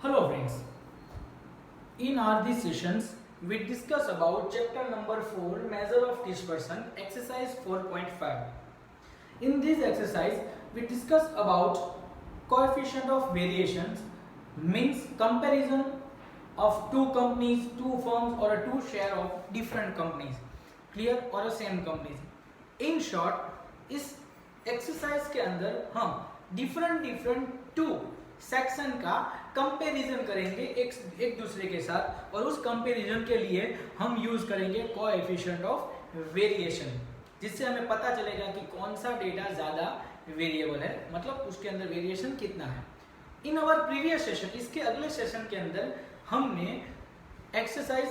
Hello friends, in our these sessions we discuss about chapter number 4 measure of dispersion exercise 4.5. In this exercise we discuss about coefficient of variations means comparison of two companies, two firms or a two share of different companies, clear or a same companies. In short इस exercise के अंदर हम different to section का comparison करेंगे एक दूसरे के साथ और उस कंपैरिजन के लिए हम यूज करेंगे कोएफिशिएंट ऑफ वेरिएशन, जिससे हमें पता चलेगा कि कौन सा डेटा ज़्यादा वेरिएबल है, मतलब उसके अंदर वेरिएशन कितना है. इन आवर प्रीवियस सेशन, इसके अगले सेशन के अंदर हमने एक्सरसाइज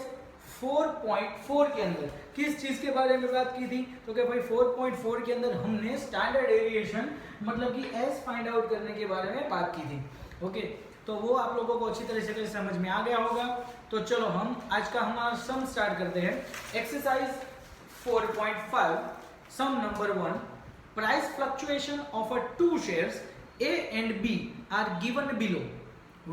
4.4 के अंदर किस चीज के बारे में बात की थी, तो क्या भाई 4.4 के अंदर हमने स्टैंडर्ड डेविएशन मतलब कि एस फाइंड आउट करने के बारे में बात की थी. ओके, तो वो आप लोगों को अच्छी तरह से समझ में आ गया होगा. तो चलो हम आज का हमारा सम स्टार्ट करते हैं. Exercise 4.5 sum number 1, price fluctuation of a two shares A and B are given below.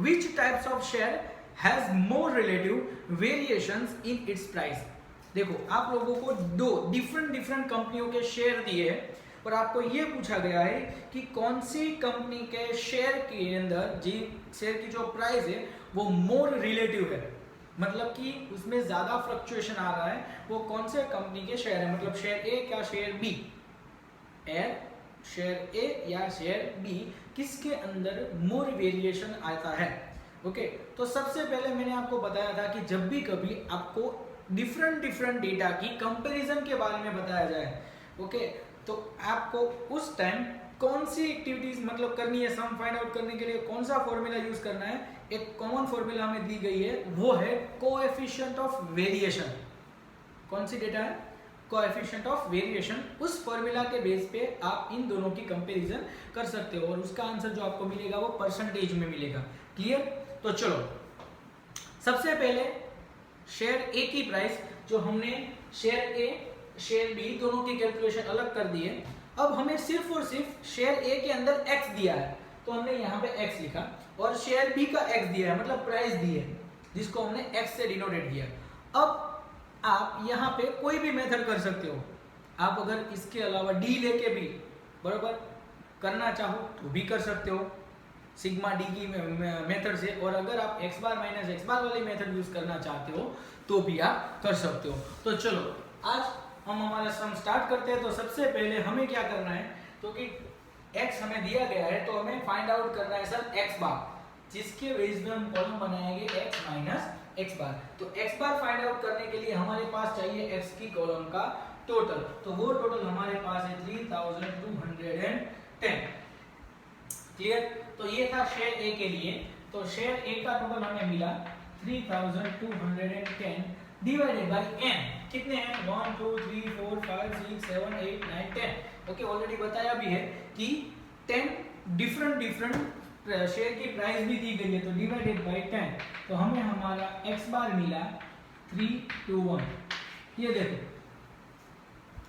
Which types of share has more relative variations in its price? देखो, आप लोगों को दो डिफरेंट कंपनियों के शेयर दिए हैं और आपको ये पूछा गया है कि कौन सी कंपनी के शेयर के अंदर जी शेयर की जो प्राइस है वो मोर रिलेटिव है, मतलब कि उसमें ज्यादा फ्लक्चुएशन आ रहा है, वो कौन से कंपनी के शेयर है, मतलब शेयर ए क्या शेयर बी, शेयर ए या शेयर बी किसके अंदर मोर वेरिएशन आता है. ओके, तो सबसे पहले मैंने आपको बताया था कि जब भी कभी आपको डिफरेंट डेटा की कंपैरिजन के बारे में बताया जाए, ओके, तो आपको उस टाइम कौन सी एक्टिविटीज मतलब करनी है, सम फाइंड आउट करने के लिए कौन सा फॉर्मूला यूज करना है. एक कॉमन फॉर्मूला हमें दी गई है, वो है कोएफिशिएंट ऑफ वेरिएशन. कौन सी डेटा है, कोएफिशिएंट ऑफ वेरिएशन. उस फॉर्मूला के बेस पे आप इन दोनों की कंपैरिजन कर सकते हो और उसका आंसर जो आपको मिलेगा वो परसेंटेज में मिलेगा. क्लियर. तो चलो सबसे पहले शेयर ए की प्राइस, जो हमने शेयर ए शेयर बी दोनों की कैलकुलेशन अलग कर दी है. अब हमें सिर्फ और सिर्फ शेयर ए के अंदर x दिया है तो हमने यहाँ पे x लिखा और शेयर बी का x दिया है मतलब प्राइस दी है जिसको हमने x से डिनोटेट किया. अब आप यहाँ पे कोई भी मेथड कर सकते हो. आप अगर इसके अलावा डी लेके भी बराबर करना चाहो तो भी कर सकते हो सिग्मा डी की मेथड से, और अगर आप x बार माइनस x बार वाली मेथड यूज करना चाहते हो तो भी आप कर सकते हो. तो चलो आज हम हमारा सम स्टार्ट करते हैं. तो सबसे पहले हमें क्या करना है, तो कि x हमें दिया गया है तो हमें फाइंड आउट करना है सर x बार, जिसके बेस पे हम कॉलम बनाएंगे x माइनस x बार. तो x बार फाइंड आउट करने के लिए हमारे पास चाहिए x की कॉलम का टोटल, तो वो टोटल हमारे पास है 3210. क्लियर. तो ये था शेयर ए के लिए. तो शेयर ए का टोटल हमें मिला 3210 डिवाइडेड बाय n. कितने हैं, 1 2 3 4 5 6 7 8 9 10. ओके, ऑलरेडी बताया भी है कि 10 डिफरेंट शेयर की प्राइस भी दी गई है, तो डिवाइडेड बाय 10. तो हमें हमारा x बार मिला 321. ये देखो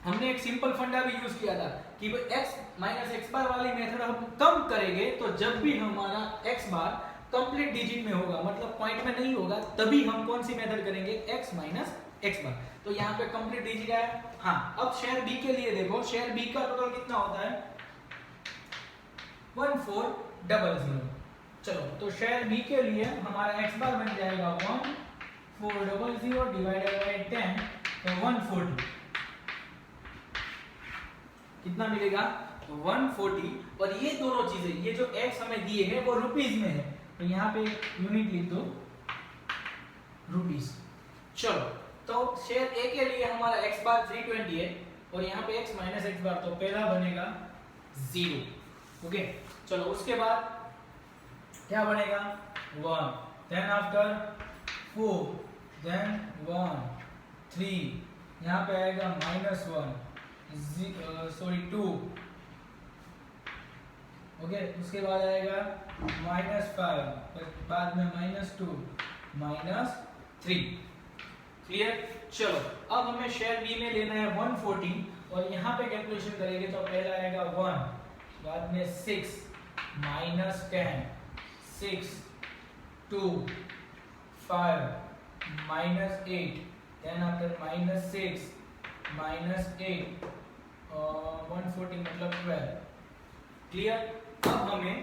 हमने एक सिंपल फंडा भी यूज किया था कि x माइनस x बार वाली मेथड हम कम करेंगे तो जब भी हमारा x बार कंप्लीट डिजिट में होगा, मतलब पॉइंट में नहीं होगा, तभी हम कौन सी मेथड करेंगे, x माइनस x बार. तो यहाँ पे कंप्लीट डिजिट है. हाँ, अब शेयर बी के लिए देखो, शेयर बी का टोटल कितना होता है 1400. चलो तो शेयर बी के लिए हमारा x बार बन जाएगा 1400 डिवाइडेड बाय 10, तो 140. कितना मिलेगा 140. और ये दोनों चीजें, ये जो x हमें दिए हैं वो रुपीज में है, तो यहाँ पे यूनिट लिख दो रुपीज. चलो तो शेयर ए के लिए हमारा x बार 320 है और यहाँ पे x माइनस x बार, तो पहला बनेगा 0. ओके, चलो उसके बाद क्या बनेगा 1, देन आफ्टर 4, देन 1 3, यहाँ पे आएगा -1 2. ओके, उसके बाद आएगा -5, बाद में -2 -3. क्लियर. चलो अब हमें शेयर बी में लेना है 140 और यहाँ पे कैलकुलेशन करेंगे तो पहला आएगा 1, बाद में 6 -10 6 2 5 -8, then after -6 -8 140 मतलब 12। क्लियर। अब हमें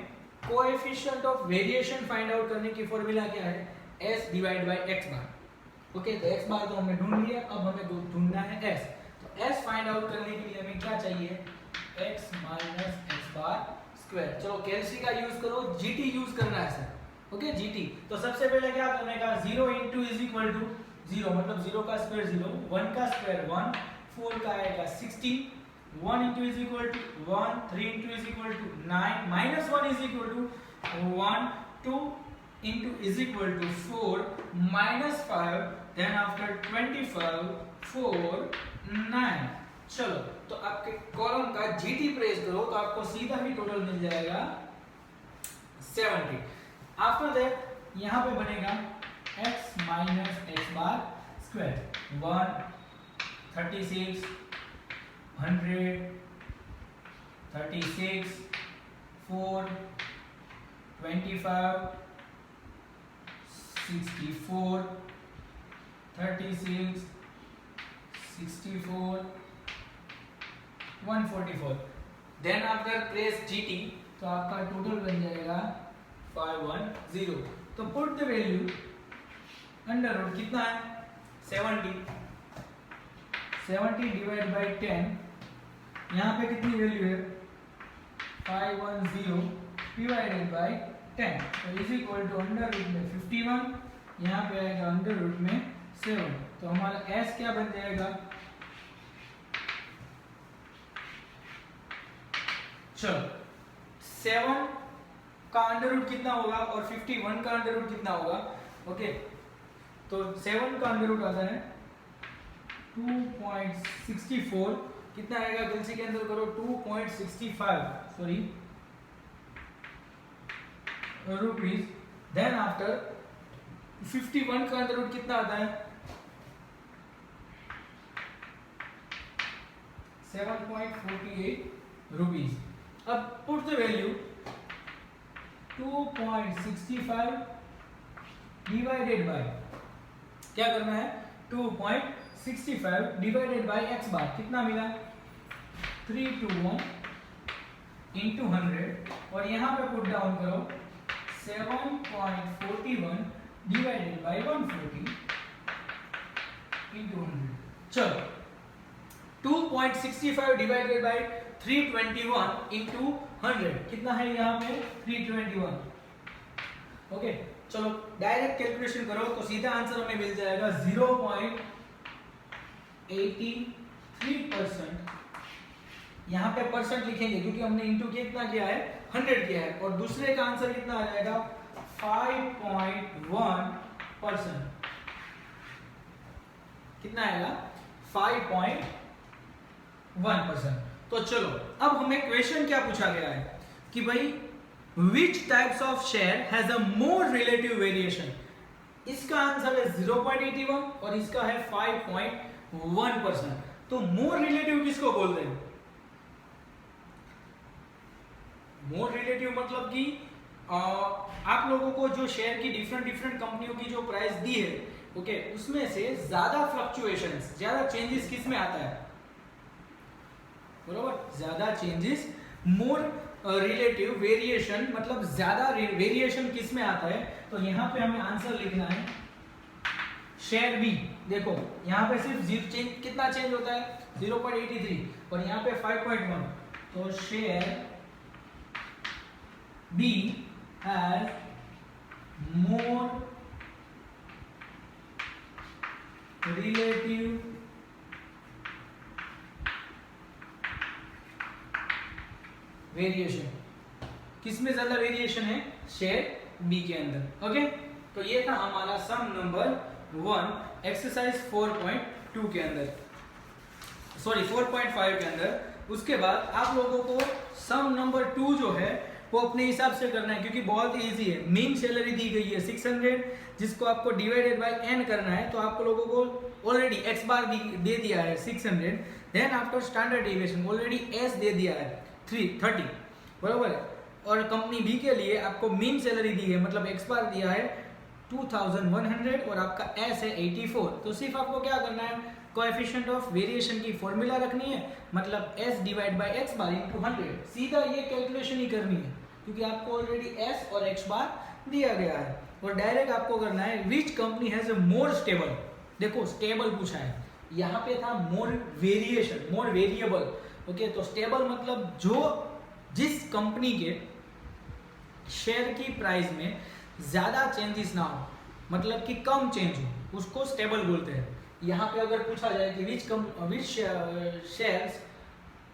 coefficient of variation find out करने की फॉर्मूला क्या है, s divide by x bar. Okay, तो x बार तो हमने ढूंढ लिया, अब हमें ढूंढना है s। तो s फाइंड आउट करने के लिए हमें क्या चाहिए, x minus x bar square. चलो कैलसी का यूज करो, gt यूज करना है सर। Okay, gt। तो सबसे पहले क्या करने का, 0 इंटू इज इक्वल टू 0 मतलब 0 का स्क्वायर 0, 1 का स्क्वायर 1, 4 का आएगा 16, 1 into is equal to 1, 3 into is equal to 9, minus 1 is equal to 1, 2 into is equal to 4, minus 5, then after 25, 4, 9। चलो, तो आपके कॉलम का जीटी प्रेस करो तो आपको सीधा ही टोटल मिल जाएगा 70। आफ्टर दैट यहां पे बनेगा x minus x bar square 1, 36, 100, 36, 4, 25, 64, 36, 64, 144। Then after press GT तो आपका टोटल बन जाएगा 510। तो put the value under root कितना है 70, 70 डिवाइड बाय 10, यहाँ पे कितनी वैल्यू है 510 डिवाइडेड बाय 10, तो is equal to under root में 51, यहाँ पे आएगा अंडर रूट में 7। तो हमारा s क्या बन जाएगा, चलो 7 का अंडर रूट कितना होगा और 51 का अंडर रूट कितना होगा। ओके, तो 7 का अंडर रूट आता है 2.64, कितना आएगा गलती के अंदर करो 2.65 सॉरी रुपीज। देन आफ्टर 51 का अंडर रूट कितना आता है 7.48 रुपीज। अब put the value 2.65 divided by क्या करना है 2.65 डिवाइडेड बाय x बार कितना मिला 321 इंटू 100 और यहाँ पे पुट डाउन करो 7.41 डिवाइडेड बाय 140 इंटू 100। चलो 2.65 डिवाइडेड बाय 321 इंटू 100 कितना है यहाँ पे 321। ओके, चलो डायरेक्ट कैलकुलेशन करो तो सीधा आंसर हमें मिल जाएगा 0.83%। यहाँ पे परसेंट लिखेंगे क्योंकि हमने इंटू कितना किया है 100 किया है, और दूसरे का आंसर कितना आ जाएगा 5.1%। कितना आएगा 5.1%। तो चलो अब हमें क्वेश्चन क्या पूछा गया है कि भाई which types of share has a more relative variation। इसका आंसर है 0.81 और इसका है 5.1%। तो मोर रिलेटिव किसको बोल रहे हैं, मोर रिलेटिव मतलब कि आप लोगों को जो शेयर की डिफरेंट कंपनियों की जो प्राइस दी है ओके उसमें से ज्यादा फ्लक्चुएशंस ज्यादा चेंजेस किस में आता है, बरोबर, ज्यादा चेंजेस मोर रिलेटिव वेरिएशन मतलब ज्यादा वेरिएशन किस में आता है। तो यहाँ पे हमें आंसर लिखना है शेयर बी। देखो यहाँ पे सिर्फ कितना चेंज होता है 0.83 और यहाँ पे 5.1, तो share B has more relative variation. किसमें ज्यादा वेरिएशन है शेयर बी के अंदर। ओके, तो ये था हमारा सम नंबर 1 एक्सरसाइज 4.2 के अंदर, सॉरी 4.5 के अंदर। उसके बाद आप लोगों को सम नंबर 2 जो है वो अपने हिसाब से करना है क्योंकि बहुत इजी है। मीन सैलरी दी गई है 600 जिसको आपको डिवाइडेड बाय n करना है, तो आप लोगों को ऑलरेडी x बार दे दिया है 600, then after standard deviation already s दे दिया है 330, बरोबर है। और कंपनी बी के लिए आपको मीन सैलरी दी है मतलब x बार दिया है 2100 और आपका एस है 84। तो सिर्फ आपको क्या करना है, कोएफिशिएंट ऑफ वेरिएशन की फॉर्मूला रखनी है, मतलब s divide by x bar into 100। सीधा ये कैलकुलेशन ही करनी है क्योंकि आपको ऑलरेडी s और x बार दिया गया है। और डायरेक्ट आपको करना है which company has a more stable. देखो स्टेबल पूछा है, यहाँ पे था मोर वेरिएशन, मोर वेरिएबल। ओके, तो स्टेबल मतलब जो जिस कंपनी के शेयर की प्राइस में ज्यादा चेंजेस ना हो, मतलब कि कम चेंज हो, उसको स्टेबल बोलते हैं। यहाँ पे अगर पूछा जाए कि which shares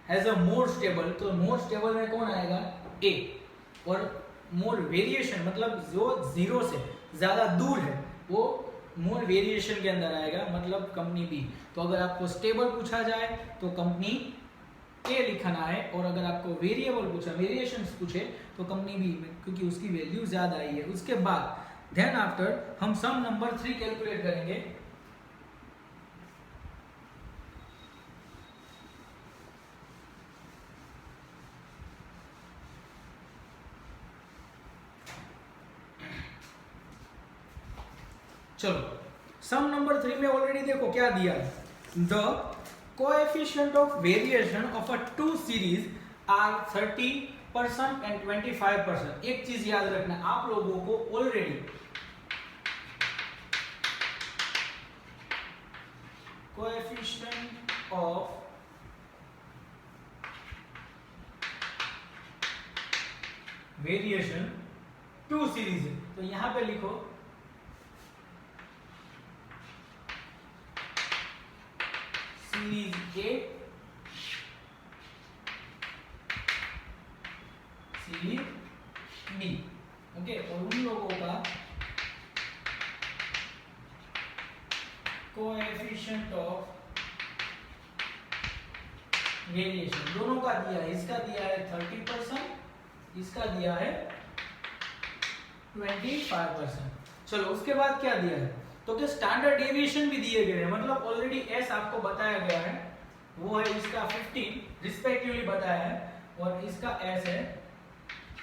has a more stable, तो मोर स्टेबल में कौन आएगा, ए। और मोर वेरिएशन मतलब जो जीरो से ज्यादा दूर है वो मोर वेरिएशन के अंदर आएगा, मतलब कंपनी बी। तो अगर आपको स्टेबल पूछा जाए तो कंपनी ए लिखना है, और अगर आपको वेरिएबल पूछा, वेरिएशन पूछे तो कंपनी बी में, क्योंकि उसकी वैल्यू ज्यादा आई है। उसके बाद देन आफ्टर हम सम नंबर 3 कैलकुलेट करेंगे। चलो सम नंबर 3 में ऑलरेडी देखो क्या दिया है, the coefficient of variation of a two series are 30% and 25%। एक चीज याद रखना, आप लोगों को already coefficient of variation two series है, तो यहां पे लिखो series A, series B. Okay, और उन लोगों का कोएफिशिएंट ऑफ वेरिएशन दोनों का दिया है, इसका दिया है 30%, इसका दिया है 25%। चलो उसके बाद क्या दिया है, तो क्या स्टैंडर्ड डेविएशन भी दिए गए हैं, मतलब ऑलरेडी एस आपको बताया गया है, वो है इसका 15 रिस्पेक्टिवली बताया है, और इसका एस है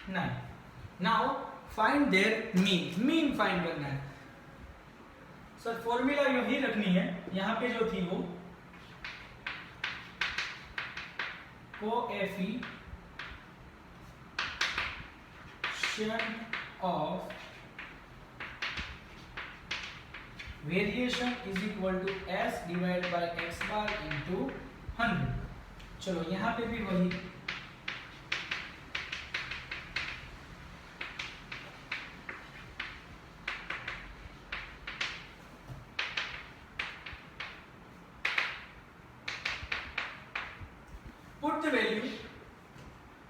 9। Now find there mean, mean find करना है। सर फॉर्मूला यही रखनी है, यहाँ पे जो थी वो coefficient of variation is equal to S divide by X bar into 100। चलो यहां पे भी वही, put the value,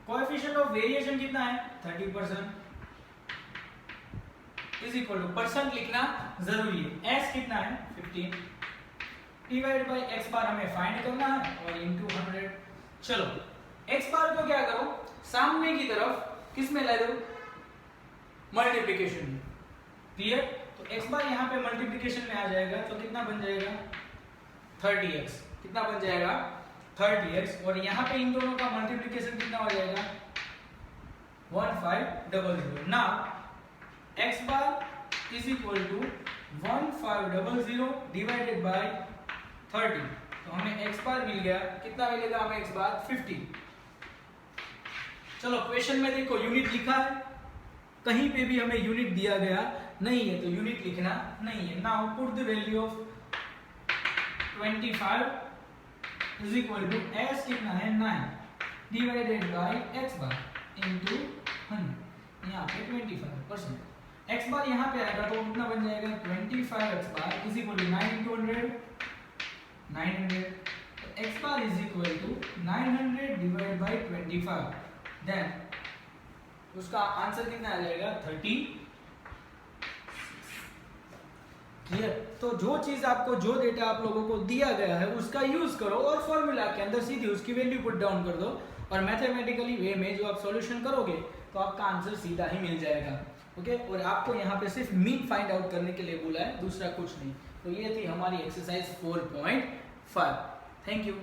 coefficient of variation कितना है 30%, इज इक्वल टू परसेंट लिखना जरूरी है, एस कितना है 15 डिवाइड बाय एक्स बार हमें फाइंड करना है, और इनटू 100। चलो एक्स बार को क्या करो, सामने की तरफ किस में ला दो, मल्टीप्लिकेशन में। क्लियर, तो एक्स बार यहाँ पे मल्टीप्लिकेशन में आ जाएगा, तो कितना बन जाएगा 30x, कितना बन जाएगा 30x, और यहाँ पे इन दोनों का मल्टीप्लिकेशन कितना हो जाएगा 1500। Now x bar is equal to 1500 divided by 30, तो हमें x बार मिल गया, कितना मिलेगा हमें x बार 50। चलो क्वेश्चन में देखो यूनिट लिखा है, कहीं पे भी हमें यूनिट दिया गया नहीं है, तो यूनिट लिखना नहीं है। Now put the value of 25 is equal to s कितना है 9 divided by x bar into 100, यहाँ पे 25%। x बार यहाँ पे आएगा तो कितना बन जाएगा 25x bar is equal to 9 into 100, 900। तो x bar is equal to 900 divide by 25, then उसका आंसर कितना आ जाएगा 30। क्लियर, तो जो चीज आपको, जो डेटा आप लोगों को दिया गया है उसका यूज करो, और फॉर्मूला के अंदर सीधी उसकी वैल्यू पुट डाउन कर दो, और मैथमेटिकली वे में जो आप सॉल्यूशन करोगे तो आपका आंसर सीधा ही मिल जाएगा। ओके, और आपको यहाँ पे सिर्फ मीन फाइंड आउट करने के लिए बोला है, दूसरा कुछ नहीं। तो ये थी हमारी एक्सरसाइज 4.5। Thank you.